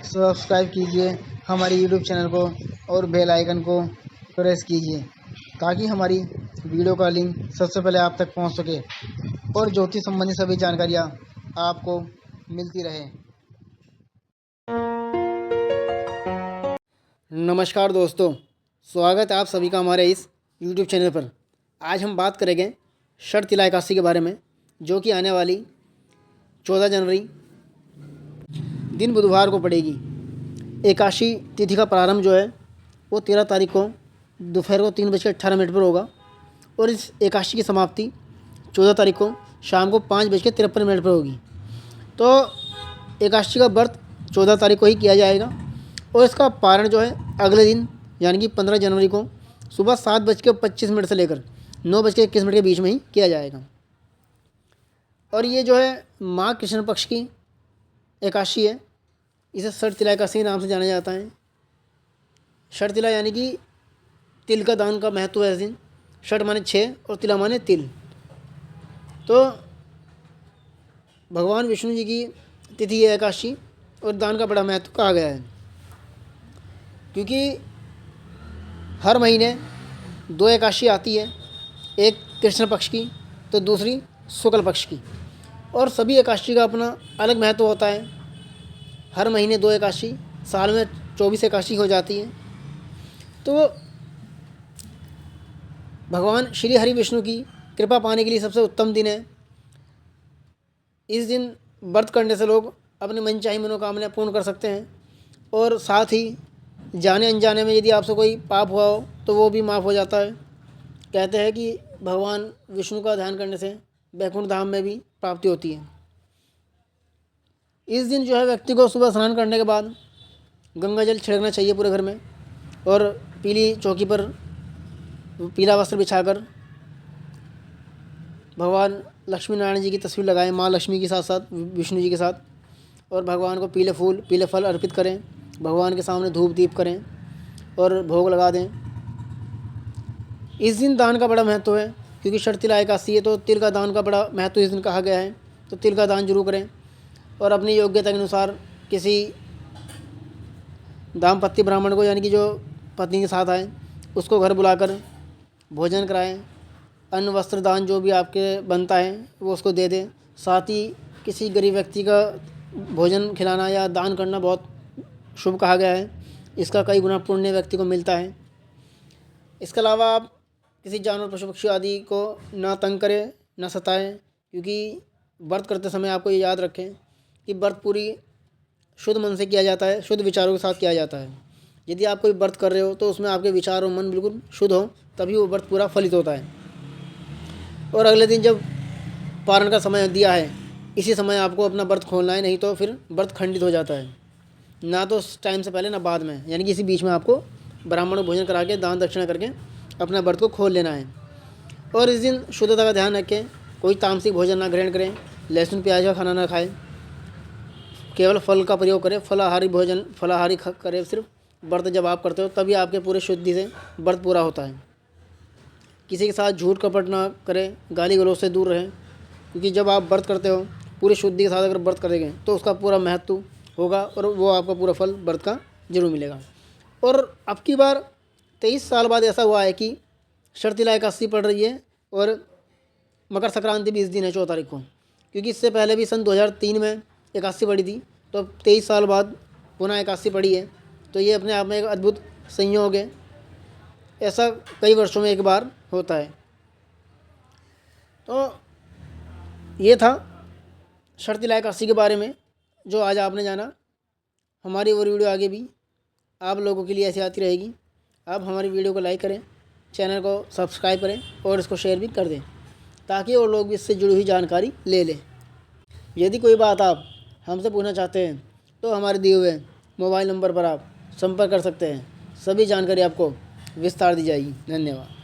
Subscribe कीजिए हमारे YouTube channel को और बेल आइकन को प्रेस कीजिए ताकि हमारी वीडियो का लिंक सबसे पहले आप तक पहुंच सके और ज्योतिष संबंधी सभी जानकारियां आपको मिलती रहे। नमस्कार दोस्तों, स्वागत है आप सभी का हमारे इस यूट्यूब चैनल पर। आज हम बात करेंगे षठ तिला एकादशी के बारे में, जो कि आने वाली 14 जनवरी दिन बुधवार को पड़ेगी। एकादशी तिथि का प्रारंभ जो है वो 13 तारीख को दोपहर को 3:18 पर होगा और इस एकादशी की समाप्ति 14 तारीख को शाम को 5:53 पर होगी। तो एकादशी का व्रत 14 तारीख को ही किया जाएगा और इसका पारण जो है अगले दिन यानी कि 15 जनवरी को सुबह 7:25 से लेकर 9:21 के बीच में ही किया जाएगा। और ये जो है माघ कृष्ण पक्ष की एकादशी है। इसे षठ तिला एकादशी के नाम से जाना जाता है। षठ तिला यानी कि तिल का दान का महत्व है इस दिन। षठ माने 6 और तिला माने तिल। तो भगवान विष्णु जी की तिथि है एकादशी और दान का बड़ा महत्व कहा गया है, क्योंकि हर महीने 2 एकादशी आती है, एक कृष्ण पक्ष की तो दूसरी शुक्ल पक्ष की। और सभी एकादशी का अपना अलग महत्व होता है। हर महीने 2 एकादशी, साल में 24 एकादशी हो जाती है। तो भगवान श्री हरि विष्णु की कृपा पाने के लिए सबसे उत्तम दिन है। इस दिन व्रत करने से लोग अपनी मनचाही मनोकामना पूर्ण कर सकते हैं और साथ ही जाने अनजाने में यदि आपसे कोई पाप हुआ हो तो वो भी माफ़ हो जाता है। कहते हैं कि भगवान विष्णु का ध्यान करने से वैकुंठ धाम में भी प्राप्ति होती है। इस दिन जो है व्यक्ति को सुबह स्नान करने के बाद गंगा जल छिड़कना चाहिए पूरे घर में और पीली चौकी पर पीला वस्त्र बिछाकर भगवान लक्ष्मी नारायण जी की तस्वीर लगाएं, माँ लक्ष्मी के साथ साथ विष्णु जी के साथ, और भगवान को पीले फूल पीले फल अर्पित करें। भगवान के सामने धूप दीप करें और भोग लगा दें। इस दिन दान का बड़ा महत्व है, क्योंकि षठ तिला एकादशी है तो तिल का दान का बड़ा महत्व इस दिन कहा गया है। तो तिल का दान जरूर करें और अपनी योग्यता के अनुसार किसी दाम्पत्य ब्राह्मण को, यानी कि जो पत्नी के साथ आए, उसको घर बुलाकर भोजन कराएं। अन्न वस्त्र दान जो भी आपके बनता है वो उसको दे दें। साथ ही किसी गरीब व्यक्ति का भोजन खिलाना या दान करना बहुत शुभ कहा गया है। इसका कई गुना पुण्य व्यक्ति को मिलता है। इसके अलावा आप किसी जानवर पशु पक्षी आदि को ना तंग करें, ना सताएं, क्योंकि व्रत करते समय आपको ये याद रखें कि व्रत पूरी शुद्ध मन से किया जाता है, शुद्ध विचारों के साथ किया जाता है। यदि आप कोई व्रत कर रहे हो तो उसमें आपके विचार और मन बिल्कुल शुद्ध हो, तभी वो व्रत पूरा फलित होता है। और अगले दिन जब पारण का समय दिया है, इसी समय आपको अपना व्रत खोलना है, नहीं तो फिर व्रत खंडित हो जाता है। ना तो टाइम से पहले ना बाद में, यानी कि इसी बीच में आपको ब्राह्मण को भोजन करा के दान दक्षिणा करके अपना व्रत को खोल लेना है। और इस दिन शुद्धता का ध्यान रखें, कोई तामसिक भोजन ना ग्रहण करें, लहसुन प्याज का खाना ना खाएं, केवल फल का प्रयोग करें, फलाहारी भोजन फलाहारी करें। सिर्फ व्रत जब आप करते हो तभी आपके पूरे शुद्धि से व्रत पूरा होता है। किसी के साथ झूठ कपट ना करें, गाली गलौज से दूर रहें, क्योंकि जब आप व्रत करते हो पूरी शुद्धि के साथ अगर व्रत करेंगे तो उसका पूरा महत्व होगा और वो आपका पूरा फल व्रत का जरूर मिलेगा। और अब की बार 23 साल बाद ऐसा हुआ है कि षठ तिला एकादशी पड़ रही है और मकर संक्रांति भी इस दिन है 14 तारीख को, क्योंकि इससे पहले भी सन 2003 में एकादशी पड़ी थी। तो अब 23 साल बाद पुनः एकादशी पड़ी है, तो ये अपने आप में एक अद्भुत संयोग है। ऐसा कई वर्षों में एक बार होता है। तो ये था षठ तिला एकादशी के बारे में जो आज आपने जाना। हमारी और वीडियो आगे भी आप लोगों के लिए ऐसी आती रहेगी। आप हमारी वीडियो को लाइक करें, चैनल को सब्सक्राइब करें और इसको शेयर भी कर दें, ताकि और लोग भी इससे जुड़ी हुई जानकारी ले लें। यदि कोई बात आप हमसे पूछना चाहते हैं तो हमारे दिए हुए मोबाइल नंबर पर आप संपर्क कर सकते हैं। सभी जानकारी आपको विस्तार दी जाएगी। धन्यवाद।